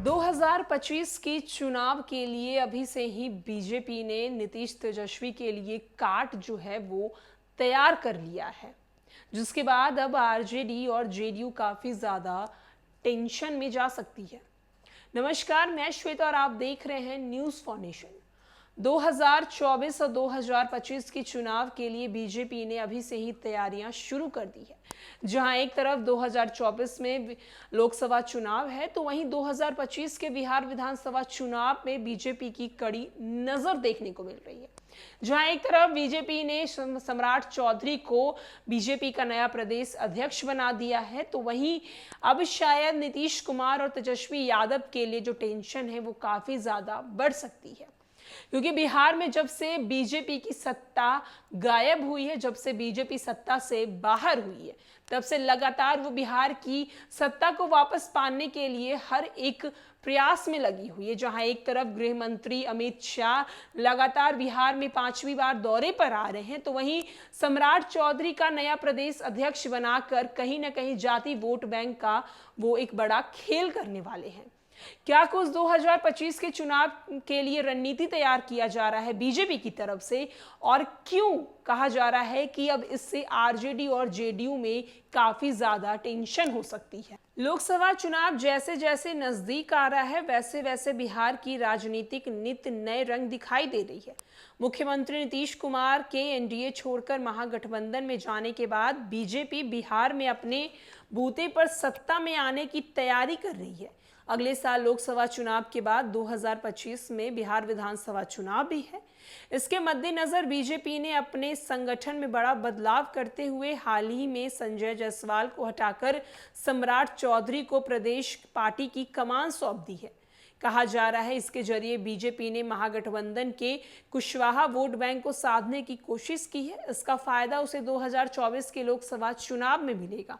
2025 के चुनाव के लिए अभी से ही बीजेपी ने नीतीश तेजस्वी के लिए कार्ड जो है वो तैयार कर लिया है, जिसके बाद अब आरजेडी और जेडीयू काफी ज्यादा टेंशन में जा सकती है। नमस्कार, मैं श्वेता और आप देख रहे हैं न्यूज फॉर नेशन। 2024 और 2025 के चुनाव के लिए बीजेपी ने अभी से ही तैयारियां शुरू कर दी है। जहां एक तरफ 2024 में लोकसभा चुनाव है, तो वहीं 2025 के बिहार विधानसभा चुनाव में बीजेपी की कड़ी नजर देखने को मिल रही है। जहां एक तरफ बीजेपी ने सम्राट चौधरी को बीजेपी का नया प्रदेश अध्यक्ष बना दिया है, तो वहीं अब शायद नीतीश कुमार और तेजस्वी यादव के लिए जो टेंशन है वो काफी ज्यादा बढ़ सकती है। क्योंकि बिहार में जब से बीजेपी की सत्ता गायब हुई है, जब से बीजेपी सत्ता से बाहर हुई है, तब से लगातार वो बिहार की सत्ता को वापस पाने के लिए हर एक प्रयास में लगी हुई है। जहां एक तरफ गृह मंत्री अमित शाह लगातार बिहार में 5वीं बार दौरे पर आ रहे हैं, तो वहीं सम्राट चौधरी का नया प्रदेश अध्यक्ष बनाकर कहीं ना कहीं जाति वोट बैंक का वो एक बड़ा खेल करने वाले हैं। क्या कुछ 2025 के चुनाव के लिए रणनीति तैयार किया जा रहा है बीजेपी की तरफ से, और क्यों कहा जा रहा है कि अब इससे आरजेडी और जेडीयू में काफी ज्यादा टेंशन हो सकती है। लोकसभा चुनाव जैसे जैसे नजदीक आ रहा है, वैसे वैसे बिहार की राजनीतिक नित नए रंग दिखाई दे रही है। मुख्यमंत्री नीतीश कुमार के एनडीए छोड़कर महागठबंधन में जाने के बाद बीजेपी बिहार में अपने बूते पर सत्ता में आने की तैयारी कर रही है। अगले साल लोकसभा चुनाव के बाद 2025 में बिहार विधानसभा चुनाव भी है। इसके मद्देनजर बीजेपी ने अपने संगठन में बड़ा बदलाव करते हुए हाल ही में संजय जायसवाल को हटाकर सम्राट चौधरी को प्रदेश पार्टी की कमान सौंप दी है। कहा जा रहा है इसके जरिए बीजेपी ने महागठबंधन के कुशवाहा वोट बैंक को साधने की कोशिश की है। इसका फायदा उसे 2024 के लोकसभा चुनाव में मिलेगा।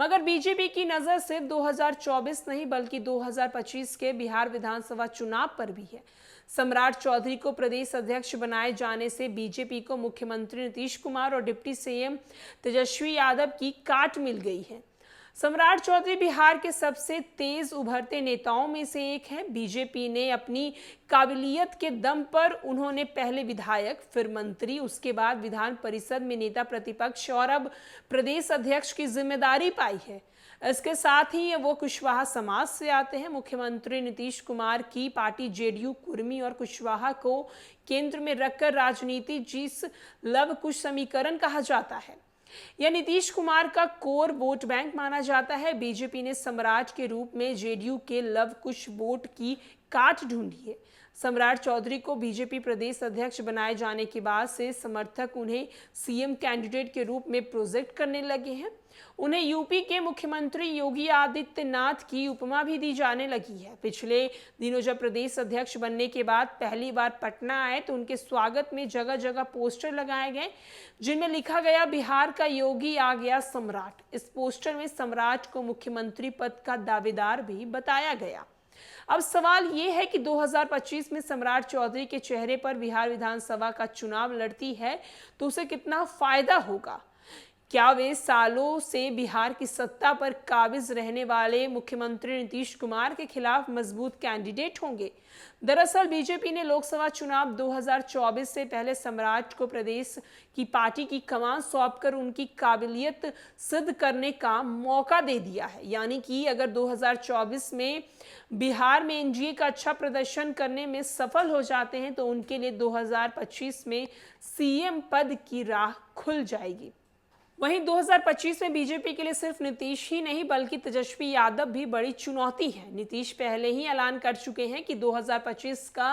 मगर बीजेपी की नजर सिर्फ 2024 नहीं बल्कि 2025 के बिहार विधानसभा चुनाव पर भी है। सम्राट चौधरी को प्रदेश अध्यक्ष बनाए जाने से बीजेपी को मुख्यमंत्री नीतीश कुमार और डिप्टी सीएम तेजस्वी यादव की काट मिल गई है। सम्राट चौधरी बिहार के सबसे तेज उभरते नेताओं में से एक हैं। बीजेपी ने अपनी काबिलियत के दम पर उन्होंने पहले विधायक, फिर मंत्री, उसके बाद विधान परिषद में नेता प्रतिपक्ष और अब प्रदेश अध्यक्ष की जिम्मेदारी पाई है। इसके साथ ही वो कुशवाहा समाज से आते हैं। मुख्यमंत्री नीतीश कुमार की पार्टी जेडीयू कुर्मी और कुशवाहा को केंद्र में रखकर राजनीति जिस लव कुश समीकरण कहा जाता है, यह नीतीश कुमार का कोर वोट बैंक माना जाता है। बीजेपी ने सम्राट के रूप में जेडीयू के लव कुश वोट की काट ढूंढी है। सम्राट चौधरी को बीजेपी प्रदेश अध्यक्ष बनाए जाने के बाद से समर्थक उन्हें सीएम कैंडिडेट के रूप में प्रोजेक्ट करने लगे हैं। उन्हें यूपी के मुख्यमंत्री योगी आदित्यनाथ की उपमा भी दी जाने लगी है। पिछले दिनों जब प्रदेश अध्यक्ष बनने के बाद पहली बार पटना आए, तो उनके स्वागत में जगह जगह पोस्टर लगाए गए जिनमें लिखा गया, बिहार का योगी आ गया सम्राट। इस पोस्टर में सम्राट को मुख्यमंत्री पद का दावेदार भी बताया गया। अब सवाल ये है कि 2025 में सम्राट चौधरी के चेहरे पर बिहार विधानसभा का चुनाव लड़ती है तो उसे कितना फायदा होगा। क्या वे सालों से बिहार की सत्ता पर काबिज रहने वाले मुख्यमंत्री नीतीश कुमार के खिलाफ मजबूत कैंडिडेट होंगे? दरअसल बीजेपी ने लोकसभा चुनाव 2024 से पहले सम्राट को प्रदेश की पार्टी की कमान सौंपकर उनकी काबिलियत सिद्ध करने का मौका दे दिया है। यानी कि अगर 2024 में बिहार में एनडीए का अच्छा प्रदर्शन करने में सफल हो जाते हैं, तो उनके लिए 2025 में सीएम पद की राह खुल जाएगी। वहीं 2025 में बीजेपी के लिए सिर्फ नीतीश ही नहीं बल्कि तेजस्वी यादव भी बड़ी चुनौती है। नीतीश पहले ही ऐलान कर चुके हैं कि 2025 का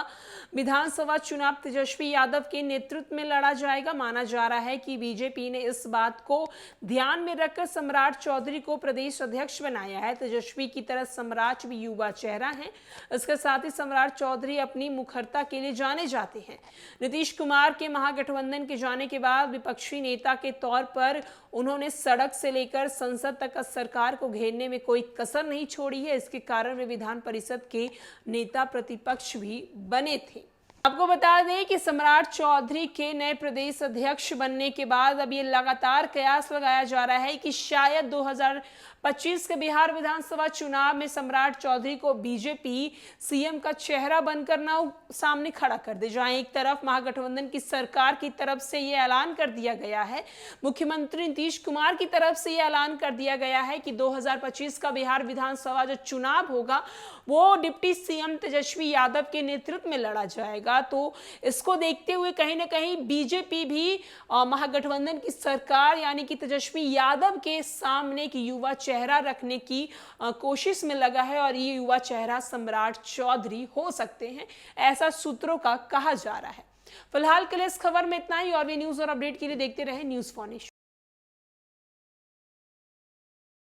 विधानसभा चुनाव तेजस्वी यादव के नेतृत्व में लड़ा जाएगा। माना जा रहा है कि बीजेपी ने इस बात को ध्यान में रखकर सम्राट चौधरी को प्रदेश अध्यक्ष बनाया है। तेजस्वी की तरह सम्राट भी युवा चेहरा है। इसके साथ ही सम्राट चौधरी अपनी मुखरता के लिए जाने जाते हैं। नीतीश कुमार के महागठबंधन के जाने के बाद विपक्षी नेता के तौर पर उन्होंने सड़क से लेकर संसद तक सरकार को घेरने में कोई कसर नहीं छोड़ी है। इसके कारण वे विधान परिषद के नेता प्रतिपक्ष भी बने थे। आपको बता दें कि सम्राट चौधरी के नए प्रदेश अध्यक्ष बनने के बाद अब ये लगातार कयास लगाया जा रहा है कि शायद 2025 के बिहार विधानसभा चुनाव में सम्राट चौधरी को बीजेपी सीएम का चेहरा बनकर ना सामने खड़ा कर दे। जहां एक तरफ महागठबंधन की सरकार की तरफ से ये ऐलान कर दिया गया है, मुख्यमंत्री नीतीश कुमार की तरफ से ये ऐलान कर दिया गया है कि 2025 का बिहार विधानसभा जो चुनाव होगा वो डिप्टी सीएम तेजस्वी यादव के नेतृत्व में लड़ा जाएगा। तो इसको देखते हुए कहीं ना कहीं बीजेपी भी महागठबंधन की सरकार यानी कि तेजस्वी यादव के सामने एक युवा चेहरा रखने की कोशिश में लगा है और ये युवा चेहरा सम्राट चौधरी हो सकते हैं, ऐसा सूत्रों का कहा जा रहा है। फिलहाल के लिए इस खबर में इतना ही। और भी न्यूज और अपडेट के लिए देखते रहे न्यूज़4नेशन।